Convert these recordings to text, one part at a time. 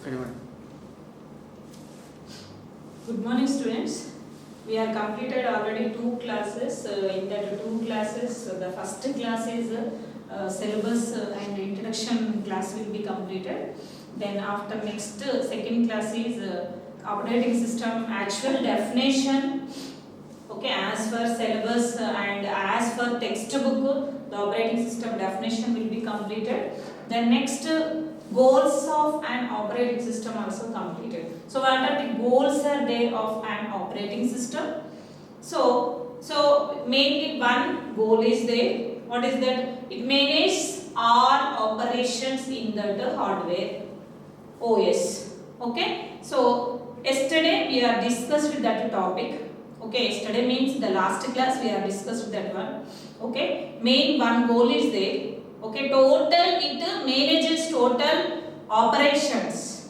Good morning, students. We have completed already two classes. In that two classes, the first class is syllabus and introduction class will be completed. Then after next second class is operating system actual definition. Okay, as for syllabus and as for textbook, the operating system definition will be completed. Then next goals of an operating system also completed. So what are the goals are there of an operating system? So mainly one goal is there. What is that? It manages all operations in the hardware OS. Okay. So yesterday we have discussed that topic. Okay. Yesterday means the last class we have discussed that one. Okay. Main one goal is there. Okay. Total it manages total operations.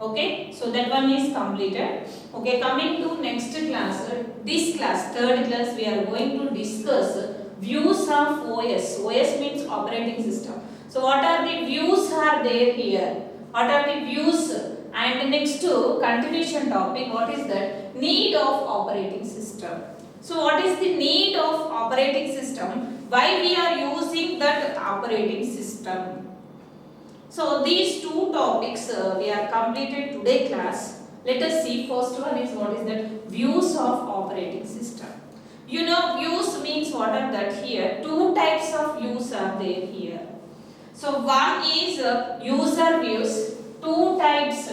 Okay, so that one is completed. Okay, coming to next class, this class, third class, we are going to discuss views of OS. OS means operating system. So what are the views are there here? What are the views? And next to continuation topic, what is that? Need of operating system. So what is the need of operating system? Why we are using that operating system? So these two topics we have completed today class. Let us see. First one is what is that? Views of operating system. You know, views means what are that here? Two types of views are there here. So one is user views. Two types.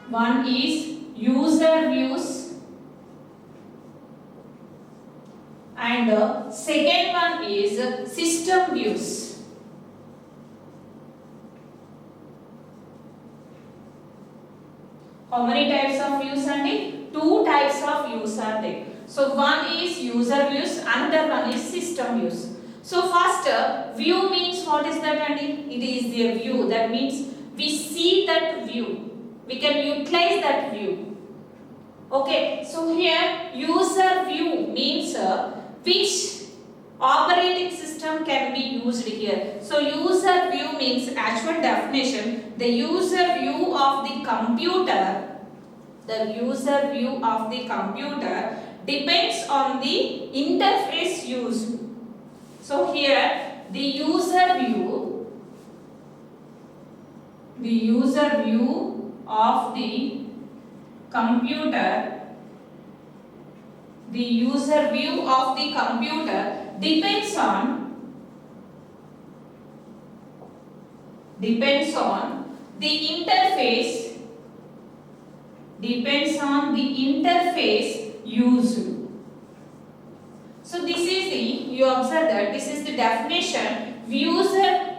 One is user views and second one is system views. How many types of views are there? Two types of views are there. So one is user views, another one is system views. So first view means what is that, Andy? It is the view. That means we see that view. We can utilize that view. Okay. So here user view means which operating system can be used here. So user view means actual definition. The user view of the computer. The user view of the computer depends on the interface used. So here the user view of the computer. The user view of the computer depends on the interface used. So this is you observe that this is the definition. User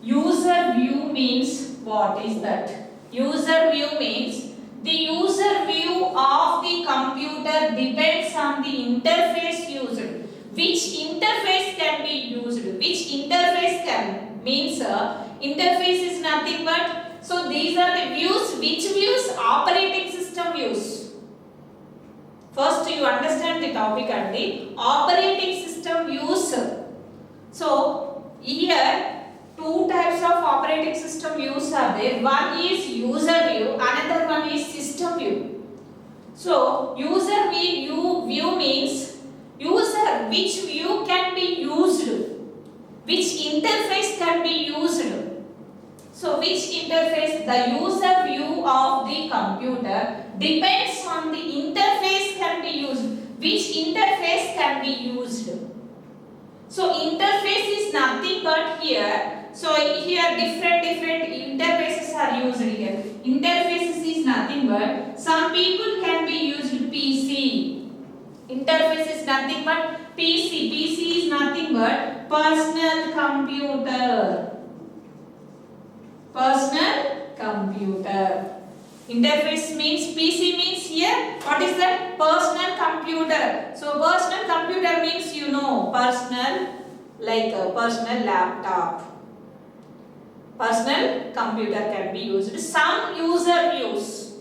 view means what is that? User view means the user view of the computer depends on the interface used. Which interface can be used? Which interface can means interface is nothing but, so these are the views. Which views? Operating system views. First you understand the topic and the operating system views. So here two types of operating system views are there. One is user view, another one is system view. So user view means user, which view can be used, which interface can be used. So which interface? The user view of the computer depends on the interface can be used. Which interface can be used? So interface is nothing but here. So here different interfaces are used here. Interfaces is nothing but, some people can be used PC. Interface is nothing but PC. PC is nothing but personal computer. Personal computer. Interface means PC means here. What is that? Personal computer. So personal computer means you know personal, like a personal laptop. Personal computer can be used. Some user views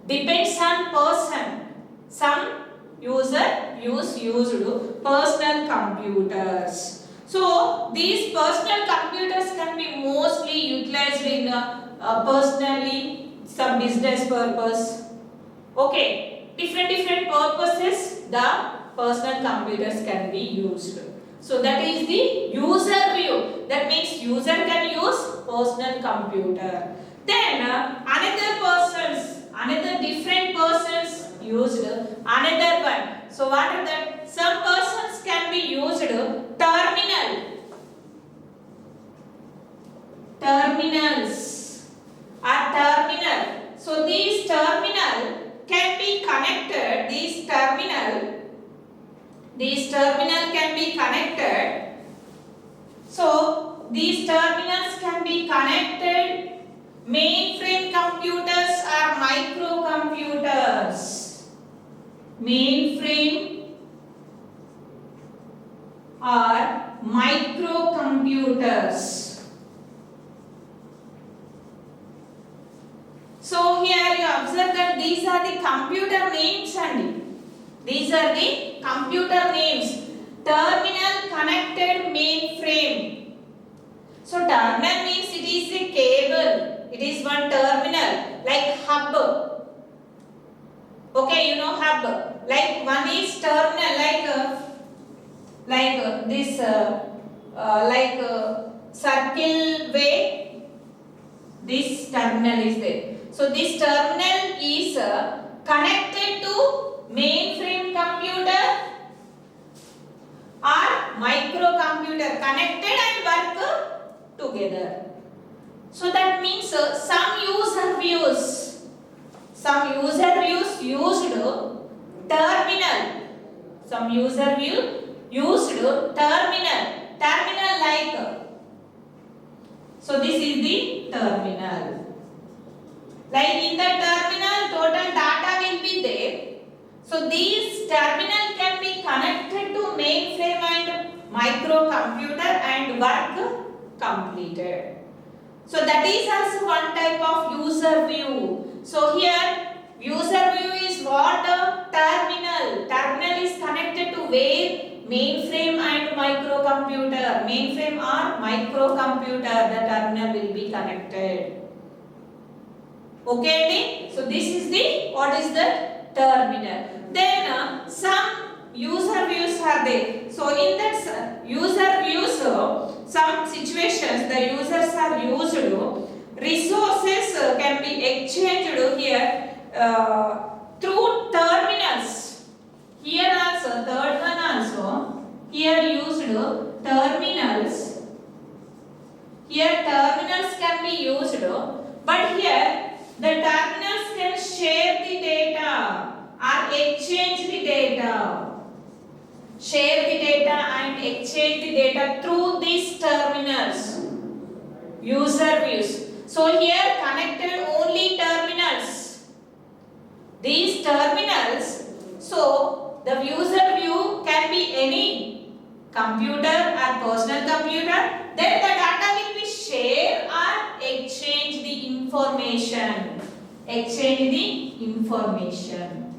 depends on person. Some user views used personal computers. So these personal computers can be mostly utilized in personally, some business purpose. Okay, different purposes the personal computers can be used. So that is the user view. That means user can use personal computer. Then another different persons used another one. So what are that? Some persons can be used terminals or terminal. So these terminal can be connected. These terminal can be connected. So these terminals can be connected mainframe computers or microcomputers. Mainframe or microcomputers. So here you observe that these are the computer names and these are the computer names. Terminal connected mainframe. So terminal means it is a cable. It is one terminal like hub. Okay, you know hub. Like one is terminal like this circle way. This terminal is there. So this terminal is connected to mainframe computer or microcomputer, connected and work together. So that means some user views used terminal. Some user view used terminal like. So this is the terminal. Like in the terminal total data will be there. So these terminal can be connected to mainframe and microcomputer and work completed. So that is also one type of user view. So here user view is what? Terminal. Terminal is connected to where? Mainframe and microcomputer. Mainframe or microcomputer, the terminal will be connected. Okay, so this is the what is the terminal. Then some user views are there. So in that user views, some situations the users are used. Resources can be exchanged here through terminals. Here also, third one also. Here used terminals. Here terminals can be used, but here the terminals can share the data or exchange the data. Share the data and exchange the data through these terminals. User views. So here connected only terminals. These terminals, so the user view can be any computer or personal computer. Then the data will be shared or exchange the information. Exchange the information.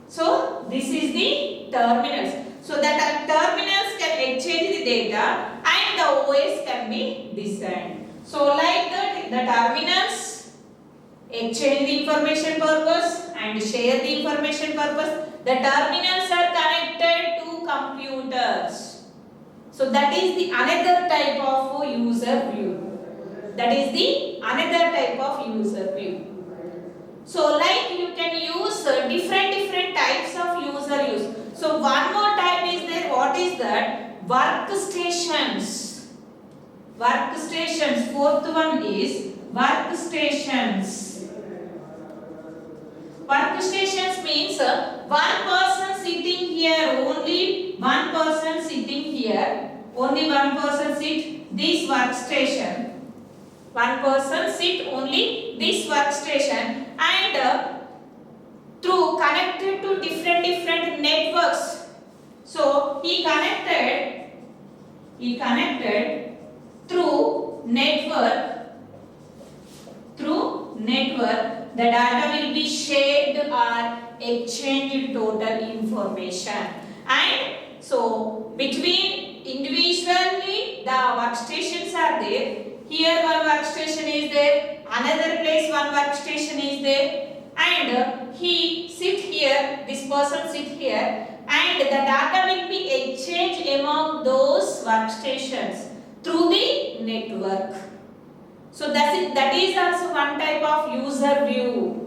So this is the terminals. So that terminals can exchange the data and the OS can be designed. So like that, the terminals exchange the information purpose and share the information purpose. The terminals are connected to computers. So that is the another type of user view. That is the another type of user view. So like you can use different types of user use. So one more type is there. What is that? Workstations. Workstations. Fourth one is workstations. Workstations means one person sitting here, only one person sitting here, only one person sit this workstation. One person sit only this workstation and through connected to different networks. So he connected through network. The data will be shared or exchanged total information. And so between individually the workstations are there. Here one workstation is there, another place one workstation is there, and he sit here, this person sit here, and the data will be exchanged among those workstations through the network. So that is also one type of user view.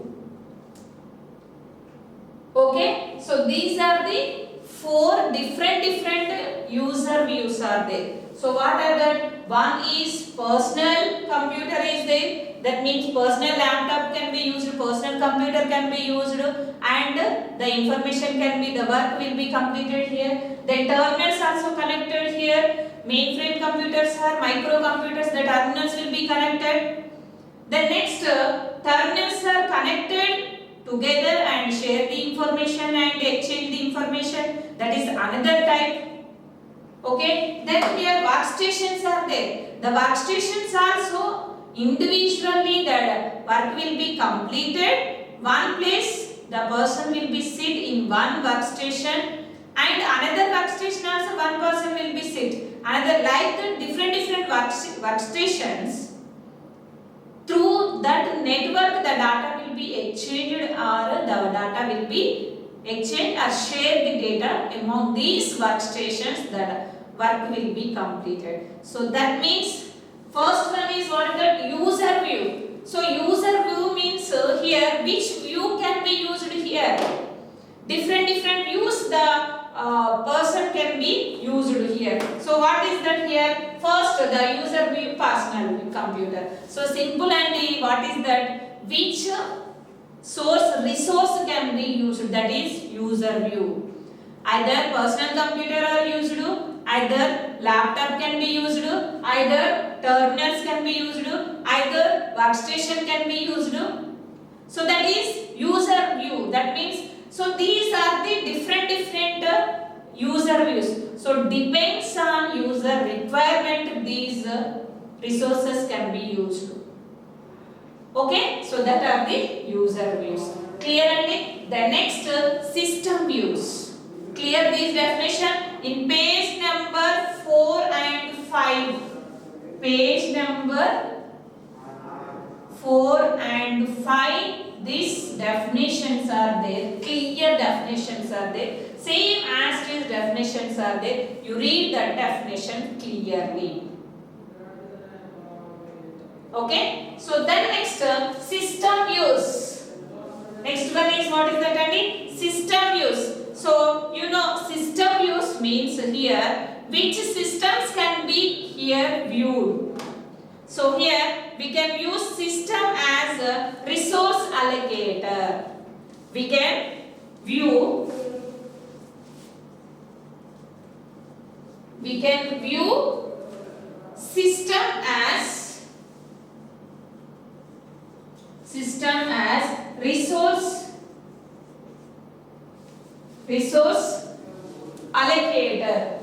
Okay, so these are the 4 different user views are there. So what are that? One is personal computer is there. That means personal laptop can be used, personal computer can be used, and the information can be, the work will be completed here. Then terminals also connected here. Mainframe computers are microcomputers, the terminals will be connected. Then next, terminals are connected together and share the information and exchange the information. That is another type. Okay, then here workstations are there. The workstations are so individually the work will be completed. One place the person will be sit in one workstation, and another workstation also one person will be sit. Another, like the different workstations. Through that network the data will be exchanged, or the data will be exchange or share the data among these workstations, that work will be completed. So that means first one is what is that? User view. So user view means here which view can be used here. Different views the person can be used here. So what is that here? First the user view, personal computer. So simple, and what is that? Which resource can be used, that is user view. Either personal computer are used, either laptop can be used, either terminals can be used, either workstation can be used. So that is user view. That means, so these are the different user views. So depends on user requirement, these resources can be used. Okay, so that are the user views. Clear? And the next, system views. Clear this definition in page number 4 and 5. Page number 4 and 5. These definitions are there. Clear definitions are there. Same as these definitions are there. You read the definition clearly. Okay, so then next, system views. Next one is what is that, Andy? System views. So you know system views means here which systems can be here viewed. So here we can use system as a resource allocator. We can view system as resource allocator.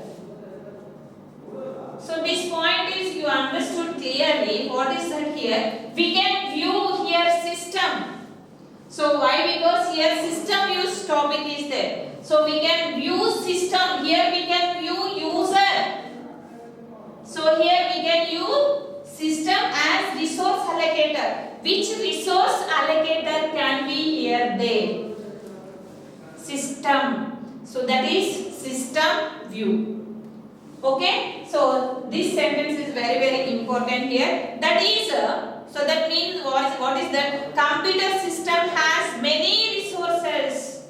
So this point is you understood clearly. What is that here? We can view here system. So why? Because here system use topic is there. So we can view system. Here we can view user. So here we can use system as resource allocator. Which resource allocator can be here? There. System. So that is system view. Okay, so this sentence is very important here. That is, so that means what is that? Computer system has many resources.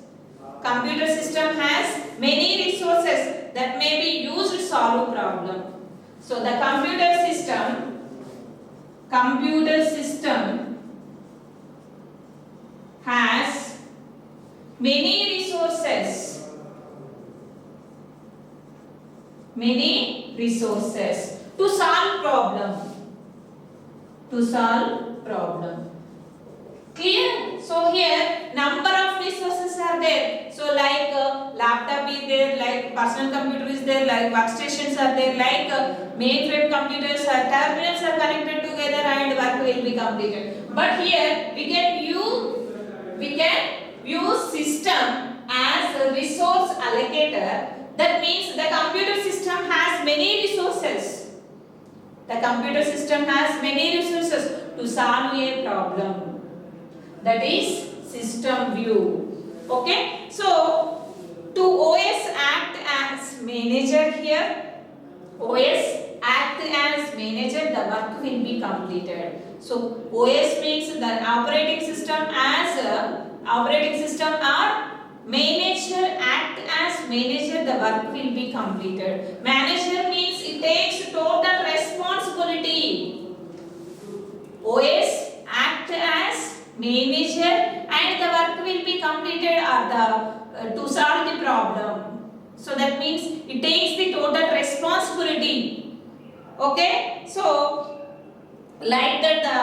Computer system has many resources that may be used to solve problem. So the computer system has many resources. To solve problem. Clear? So here number of resources are there. So like laptop is there, like personal computer is there, like workstations are there, like mainframe computers are, terminals are connected together and work will be completed. But here we can use system as a resource allocator. That means the computer system has many resources. The computer system has many resources to solve a problem. That is system view. Okay. So to OS act as manager here. OS act as manager, the work will be completed. So OS means the operating system or manager act as manager, the work will be completed. Manager means it takes total responsibility. OS act as manager and the work will be completed or to solve the problem. So that means it takes the total responsibility. Okay, so like that the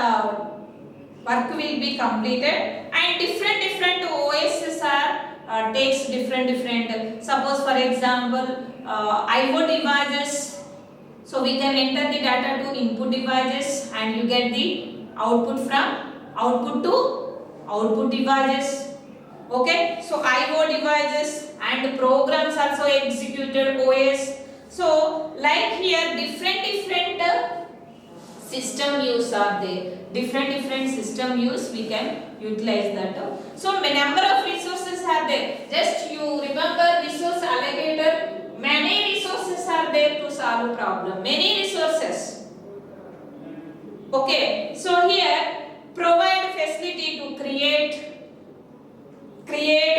work will be completed, and different OSs are takes different. Suppose for example IO devices. So we can enter the data to input devices and you get the output from output to output devices. Okay, so IO devices and programs also executed OS. So like here different system use are there. Different system use we can utilize that. So number of resources are there. Just you remember resource allocator. Many resources are there to solve a problem. Many resources. Okay. So here provide facility to create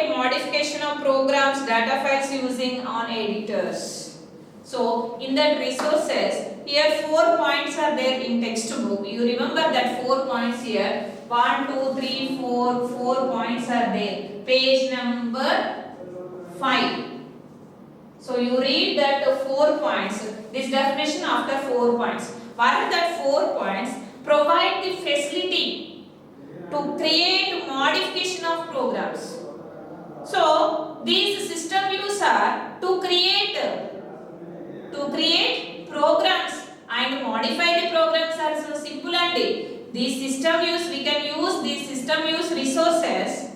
modification of programs, data files using on editors. So in that resources, here 4 points are there in textbook. You remember that 4 points here. 1, 2, 3, 4. 4 points are there. Page number 5. So you read that 4 points. This definition after 4 points. What are that 4 points? Provide the facility to create modification of programs. So these system use are to create programs and modify the programs are so simple and these system use we can use these system use resources.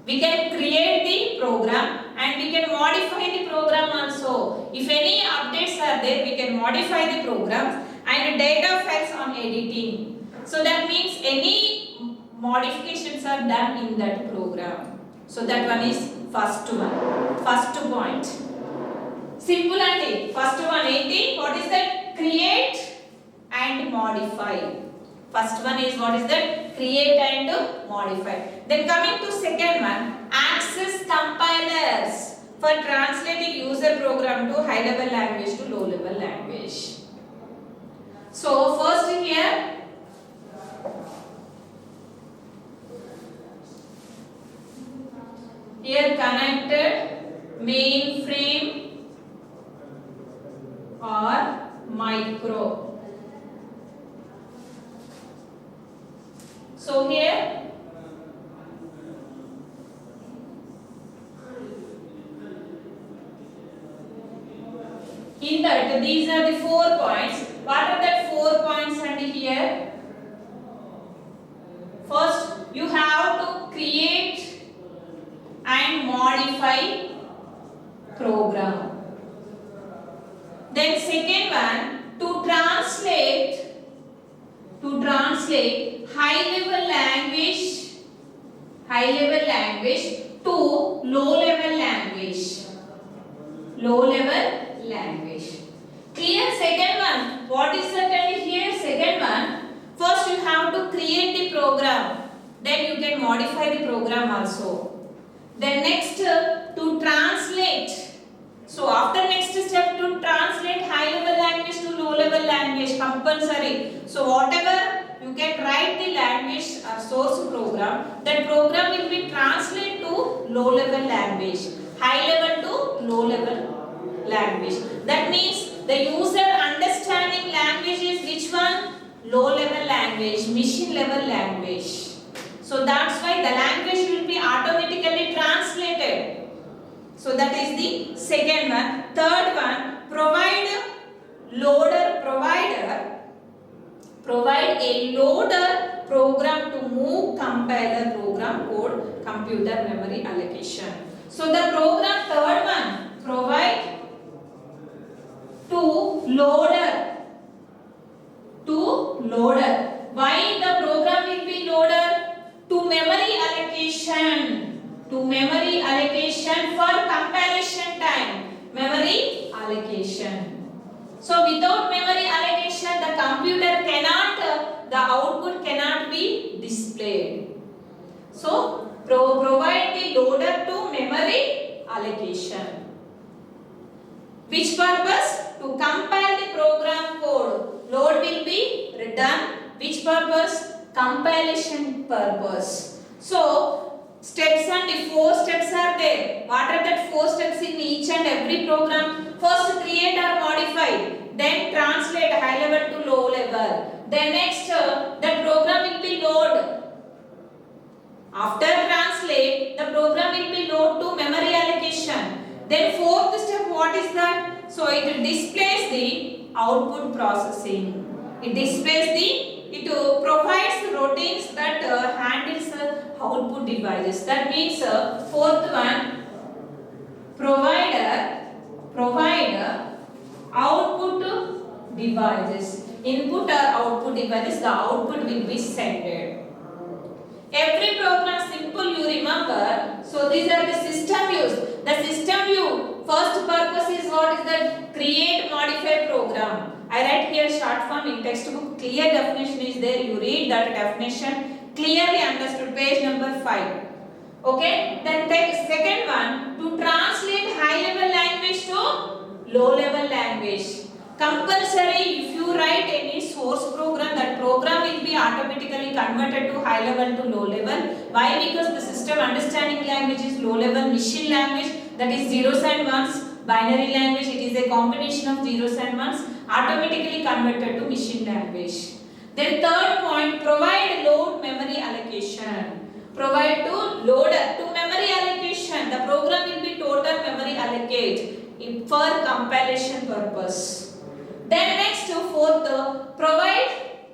We can create the program and we can modify the program also. If any updates are there, we can modify the programs and data files on editing. So that means any modifications are done in that program. So that one is first point. Simple and first one 18. What is that? Create and modify. First one is what is that? Create and modify. Then coming to second one, access compilers for translating user program to high level language to low level language. So first here connected mainframe or micro. So here in that these are the 4 points. What are that 4 points and here? First you have to create and modify program. Then second one to translate high level language to low level language. Clear? Second one, what is that and here? Second one, first you have to create the program, then you can modify the program also. Then next to translate. So after next step to translate high level language to low level language compulsory. So whatever you can write the language or source program, that program will be translated to low level language, high level to low level language. That means the user understanding language is which one? Low level language, machine level language. So that's why the language will be automatically translated. So that is the second one. Third one, provide a loader program to move compiler program code computer memory allocation. So the program third one, provide to loader. Why the program will be loader? To memory allocation. To memory allocation for compilation time. Memory allocation. So without memory allocation, the computer cannot, the output cannot be displayed. So provide the loader to memory allocation. Which purpose? To compile the program code. Load will be done. Which purpose? Compilation purpose. So steps and the 4 steps are there. What are that 4 steps in each and every program? First, create or modify. Then translate high level to low level. Then next, the program will be load. After translate, the program will be load to memory allocation. Then fourth step, what is that? So it displays the output processing. It provides routines that handles output devices. That means fourth one, provide output devices. Input or output devices, the output will be sent. Every program simple you remember. So these are the system views. The system view first purpose is what is that? Create, modify program. I write here short form in textbook. Clear definition is there. You read that definition clearly understood. Page number 5. Okay. Then second one, to translate high level language to low level language. Compulsory, if you write any source program, that program will be automatically converted to high level to low level. Why? Because the system understanding language is low level. Machine language, that is zeros and ones. Binary language, it is a combination of zeros and ones, automatically converted to machine language. Then third point, provide load memory allocation. Provide to loader to memory allocation. The program will be total memory allocate for compilation purpose. Then next, fourth, provide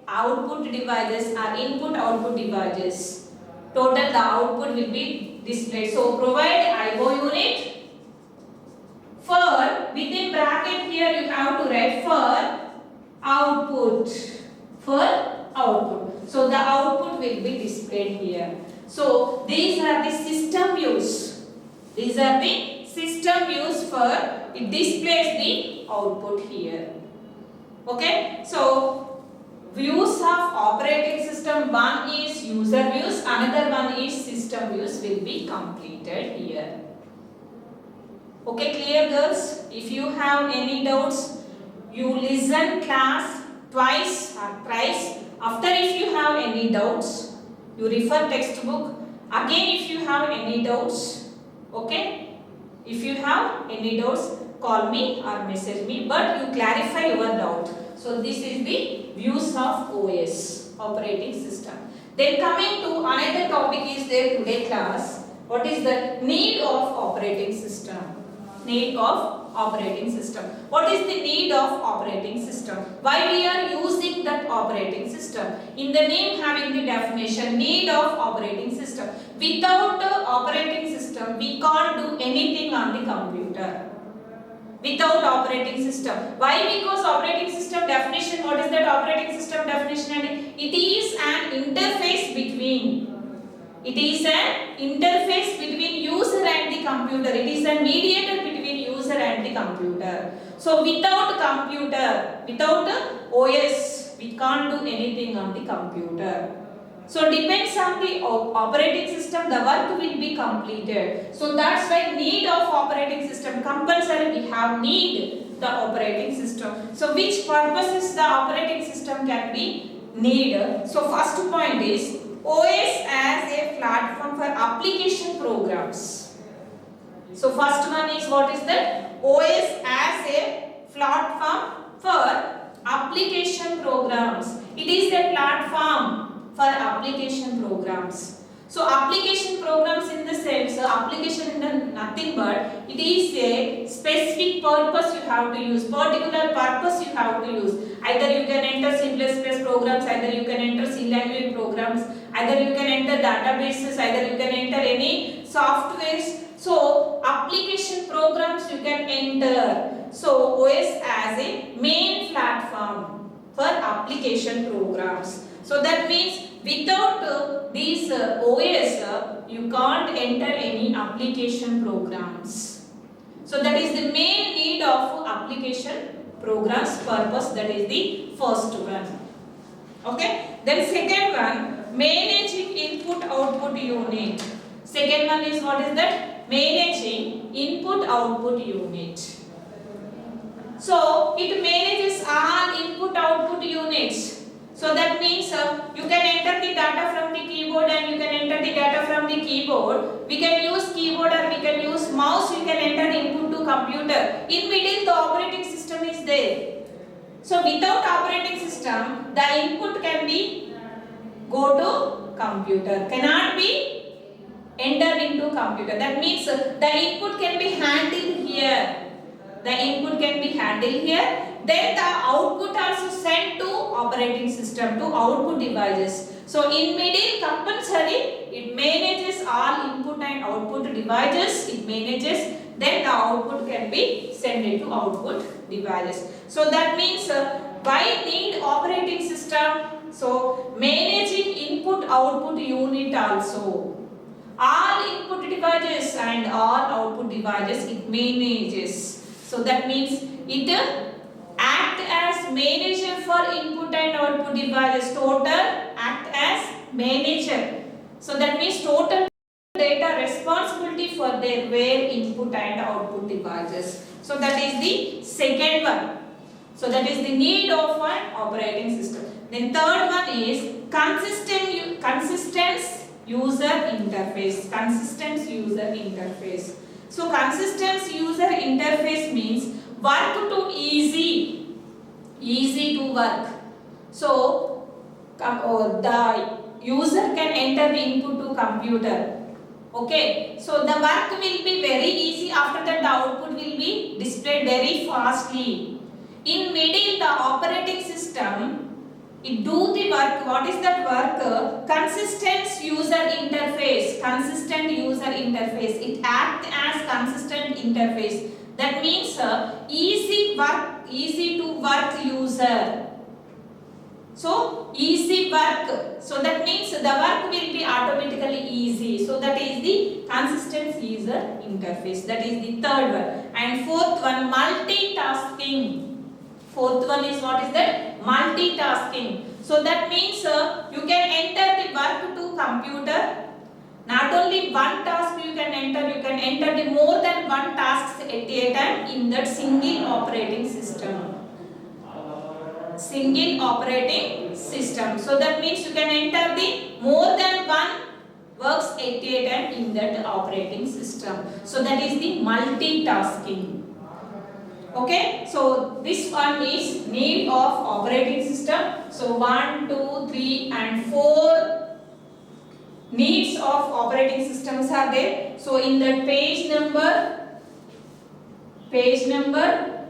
output devices or input output devices. Total the output will be displayed. So provide IO unit. For within bracket here you have to write for output. For output. So the output will be displayed here. So these are the system views. These are the system views for it displays the output here. Okay. So views of operating system, one is user views, another one is system views will be completed here. Okay, clear girls? If you have any doubts, you listen class twice or thrice. After, if you have any doubts, you refer textbook. Again, if you have any doubts, okay? If you have any doubts, call me or message me, but you clarify your doubt. So this is the views of OS, operating system. Then coming to another topic is there today class. What is the need of operating system? Need of operating system. What is the need of operating system? Why we are using that operating system? In the name having the definition, need of operating system. Without operating system, we can't do anything on the computer. Without operating system. Why? Because operating system definition, what is that operating system definition? It is an interface between. It is an interface between user and the computer. It is a mediator between user and the computer. So without computer, without OS, we can't do anything on the computer. So depends on the operating system, the work will be completed. So that's why need of operating system. Compulsory we have need the operating system. So which purposes the operating system can be need? So first point is OS as a platform for application programs. So first one is what is that? OS as a platform for application programs. It is a platform for application programs. So application programs in the sense, application in the nothing but it is a specific purpose you have to use, particular purpose you have to use. Either you can enter C++ programs, either you can enter C language programs, either you can enter databases, either you can enter any softwares. So application programs you can enter. So OS as a main platform for application programs. So that means without these OS, you can't enter any application programs. So that is the main need of application programs purpose. That is the first one. Okay. Then second one, managing input output unit. Second one is what is that? Managing input output unit. So it manages all input output units. So that means you can enter the data from the keyboard and you can enter the data from the keyboard. We can use keyboard or we can use mouse. You can enter the input to computer. In middle the operating system is there. So without operating system, the input can be go to computer. Cannot be entered into computer. That means the input can be handled here. The input can be handled here. Then the output also sent to operating system, to output devices. So in middle compulsory, it manages all input and output devices. It manages. Then the output can be sent into output devices. So that means why need operating system? So managing input output unit also. All input devices and all output devices it manages. So that means it act as manager for input and output devices. Total act as manager. So that means total data responsibility for their where input and output devices. So that is the second one. So that is the need of an operating system. Then third one is consistent user interface. Consistent user interface. So consistent user interface means work to easy to work. So the user can enter the input to computer. Okay, so the work will be very easy. After that the output will be displayed very fastly. In middle the operating system it do the work. What is that work? Consistent user interface. Consistent user interface. It acts as consistent interface. That means easy to work user. So easy work. So that means the work will be automatically easy. So that is the consistent user interface. That is the third one. And fourth one, multitasking. Fourth one is what is that? Multitasking. So that means you can enter the work to computer. Not only one task you can enter the more than one task at a time in that single operating system. Single operating system. So that means you can enter the more than one works at a time in that operating system. So that is the multitasking. Okay, so this one is need of operating system. So 1, 2, 3 and 4 needs of operating systems are there. So in that page number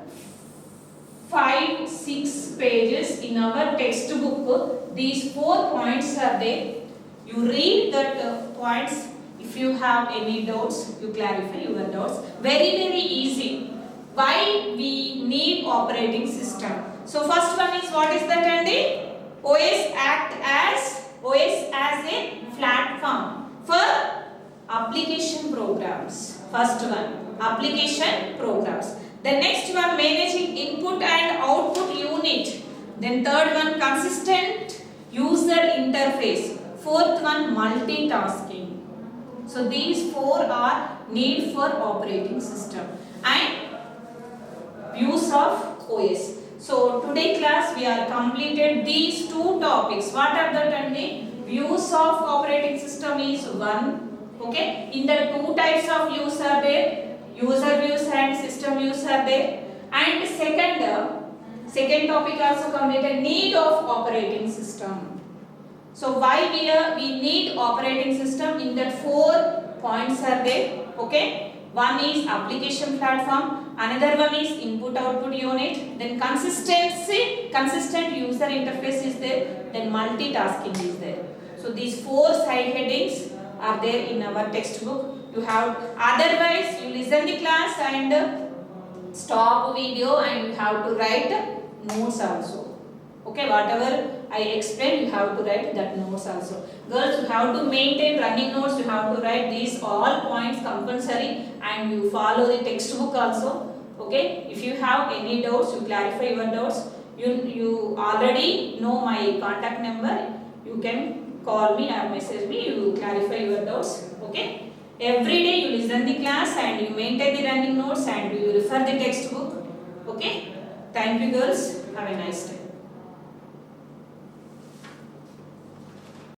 5, 6 pages in our textbook, these 4 points are there. You read that points. If you have any doubts, you clarify your doubts. Very easy. Why we need operating system? So first one is what is that, Andy? OS as a platform for application programs. First one, application programs. The next one, managing input and output unit. Then third one, consistent user interface. Fourth one, multitasking. So these 4 are need for operating system and views of OS. So today class we are completed these 2 topics. What are that, Andy? Views of operating system is 1. Okay. In the 2 types of views are there. User views and system views are there. And second topic also completed, need of operating system. So why we need operating system? In that 4 points are there. Okay. One is application platform, another one is input output unit, then consistent user interface is there, then multitasking is there. So these 4 side headings are there in our textbook. You have, otherwise you listen the class and stop video and you have to write notes also. Okay, whatever I explained, you have to write that notes also. Girls, you have to maintain running notes. You have to write these all points compulsory, and you follow the textbook also. Okay, if you have any doubts, you clarify your doubts. You already know my contact number. You can call me or message me. You clarify your doubts. Okay. Every day you listen the class and you maintain the running notes and you refer the textbook. Okay. Thank you, girls. Have a nice day.